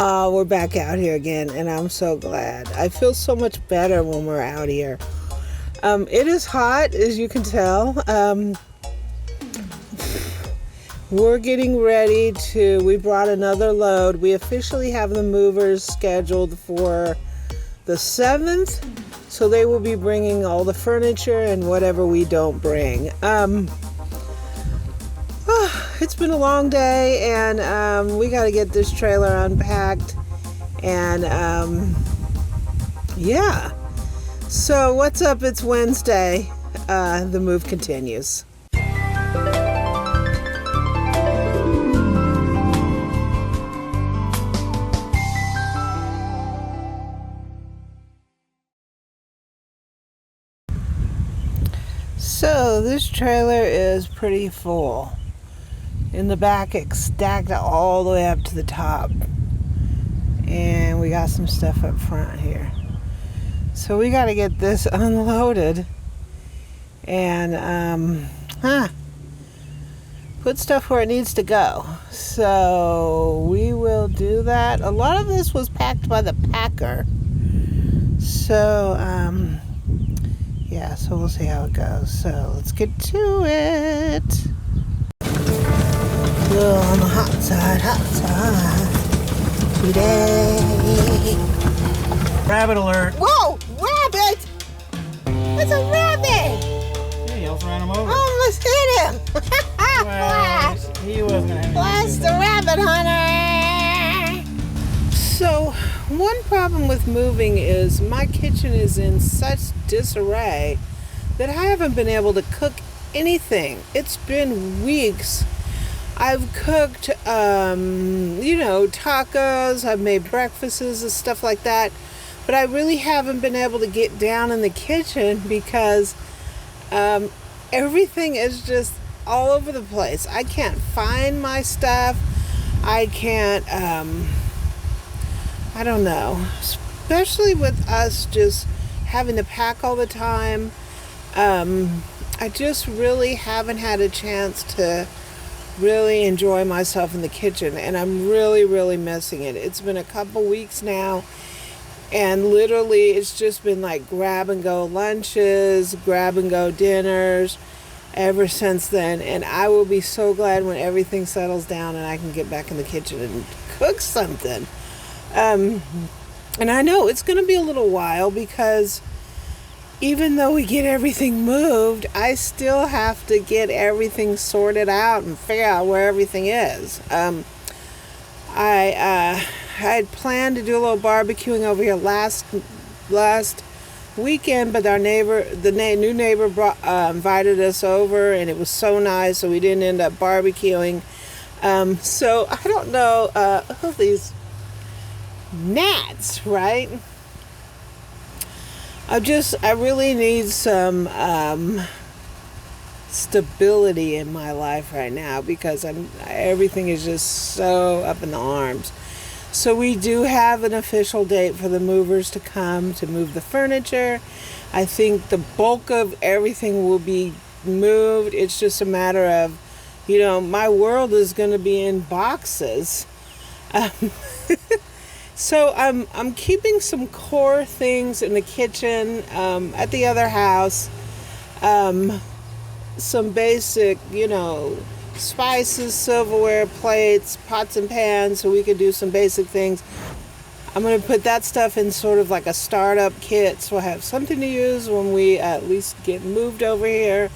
We're back out here again, and I'm so glad. I feel so much better when we're out here. It is hot, as you can tell. We're getting ready we brought another load. We officially have the movers scheduled for the 7th, so they will be bringing all the furniture and whatever we don't bring. It's been a long day, and we got to get this trailer unpacked, and yeah. So what's up? It's Wednesday. The move continues. So this trailer is pretty full. In the back, it's stacked all the way up to the top. And we got some stuff up front here. So we got to get this unloaded and put stuff where it needs to go. So we will do that. A lot of this was packed by the packer. So yeah, so we'll see how it goes. So let's get to it. A little on the hot side today. Rabbit alert. Whoa, rabbit! It's a rabbit! Yeah, you almost ran him over. Almost hit him! Well, he wasn't gonna have Blast the rabbit hunter! So, one problem with moving is my kitchen is in such disarray that I haven't been able to cook anything. It's been weeks. I've cooked, tacos, I've made breakfasts and stuff like that, but I really haven't been able to get down in the kitchen because everything is just all over the place. I can't find my stuff. I can't, I don't know, especially with us just having to pack all the time. I just really haven't had a chance to really enjoy myself in the kitchen, and I'm really missing it. It's been a couple weeks now, and literally it's just been like grab and go lunches, grab and go dinners ever since then. And I will be so glad when everything settles down and I can get back in the kitchen and cook something. And I know it's going to be a little while because even though we get everything moved, I still have to get everything sorted out and figure out where everything is. I had planned to do a little barbecuing over here last weekend, but our neighbor, the new neighbor, invited us over, and it was so nice, so we didn't end up barbecuing. So I don't know, these gnats, right? I really need some stability in my life right now because everything is just so up in the arms. So we do have an official date for the movers to come to move the furniture. I think the bulk of everything will be moved. It's just a matter of, my world is going to be in boxes. So I'm keeping some core things in the kitchen, at the other house, some basic, spices, silverware, plates, pots and pans, so we could do some basic things. I'm going to put that stuff in sort of like a startup kit, so I have something to use when we at least get moved over here.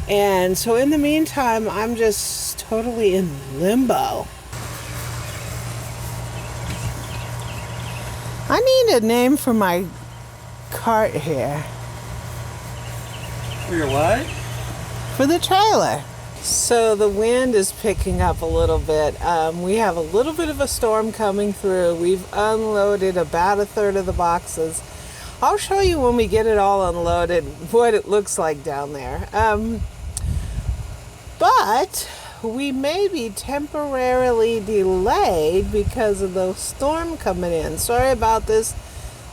And so in the meantime, I'm just totally in limbo. I need a name for my cart here. For your what? For the trailer. So the wind is picking up a little bit. We have a little bit of a storm coming through. We've unloaded about a third of the boxes. I'll show you when we get it all unloaded what it looks like down there. But we may be temporarily delayed because of the storm coming in. Sorry about this.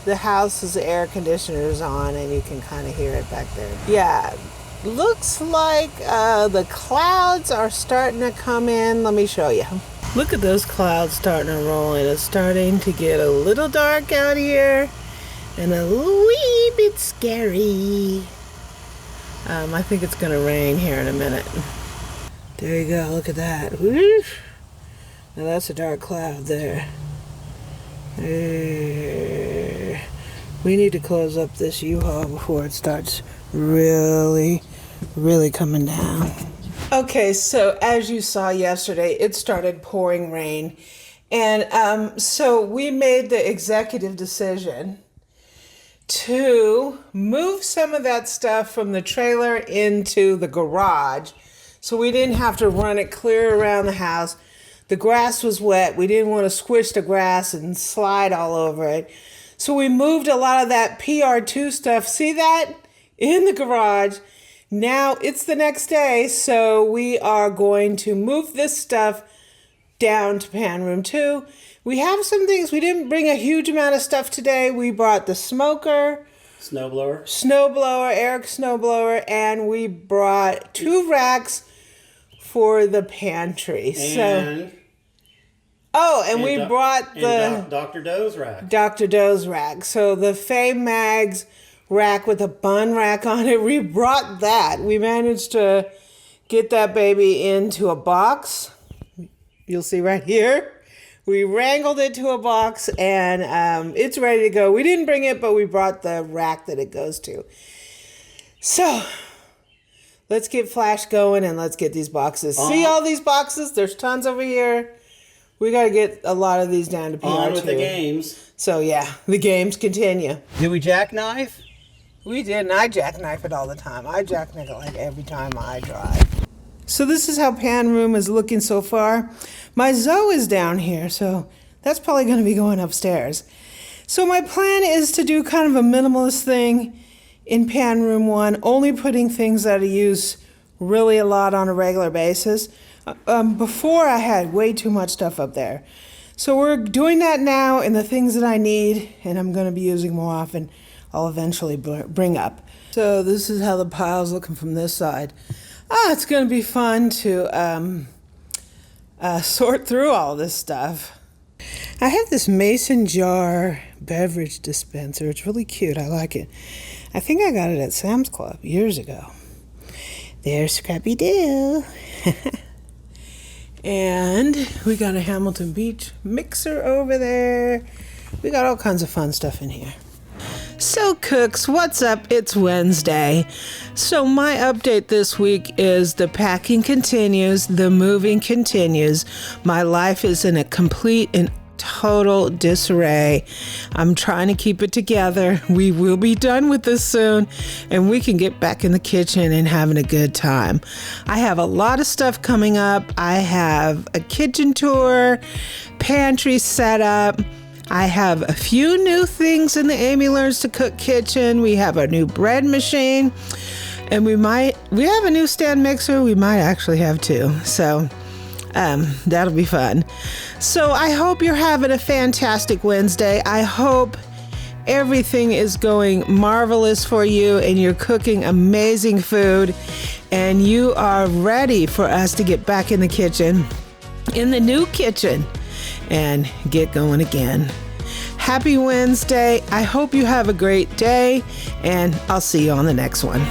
The house's air conditioner is on and you can kind of hear it back there. Yeah, looks like the clouds are starting to come in. Let me show you. Look at those clouds starting to roll in. It's starting to get a little dark out here and a wee bit scary. I think it's going to rain here in a minute. There you go. Look at that. Woo. Now that's a dark cloud there. We need to close up this U-Haul before it starts really coming down. Okay, so as you saw yesterday, it started pouring rain. And so we made the executive decision to move some of that stuff from the trailer into the garage so we didn't have to run it clear around the house. The grass was wet. We didn't want to squish the grass and slide all over it. So we moved a lot of that PR2 stuff. See that? In the garage. Now it's the next day, so we are going to move this stuff down to pan room 2. We have some things. We didn't bring a huge amount of stuff today. We brought the smoker, snowblower, Eric's snowblower, and we brought 2 racks for the pantry. And we brought the Dr. Doe's rack. Dr. Doe's rack. So the Faye Mags rack with a bun rack on it, we brought that. We managed to get that baby into a box. You'll see right here. We wrangled it to a box and it's ready to go. We didn't bring it, but we brought the rack that it goes to. So let's get Flash going and let's get these boxes. See all these boxes? There's tons over here. We got to get a lot of these down to PR2. On with the games. So yeah, the games continue. Did we jackknife? We did, and I jackknife it all the time. I jackknife it like every time I drive. So this is how pan room is looking so far. My Zoe is down here, so that's probably going to be going upstairs. So my plan is to do kind of a minimalist thing in pan room 1, only putting things that I use really a lot on a regular basis. Before I had way too much stuff up there. So we're doing that now, and the things that I need and I'm going to be using more often, I'll eventually bring up. So this is how the pile's looking from this side. It's going to be fun to sort through all this stuff. I have this mason jar beverage dispenser. It's really cute. I like it. I think I got it at Sam's Club years ago. There's Scrappy Doo. And we got a Hamilton Beach mixer over there. We got all kinds of fun stuff in here. So cooks, what's up? It's Wednesday. So my update this week is the packing continues, the moving continues. My life is in a complete and total disarray. I'm trying to keep it together. We will be done with this soon, and we can get back in the kitchen and having a good time. I have a lot of stuff coming up. I have a kitchen tour, pantry set up. I have a few new things in the Amy Learns to Cook kitchen. We have a new bread machine, and we have a new stand mixer. We might actually have 2. So that'll be fun. So I hope you're having a fantastic Wednesday. I hope everything is going marvelous for you and you're cooking amazing food and you are ready for us to get back in the kitchen, in the new kitchen, and get going again. Happy Wednesday. I hope you have a great day, and I'll see you on the next one.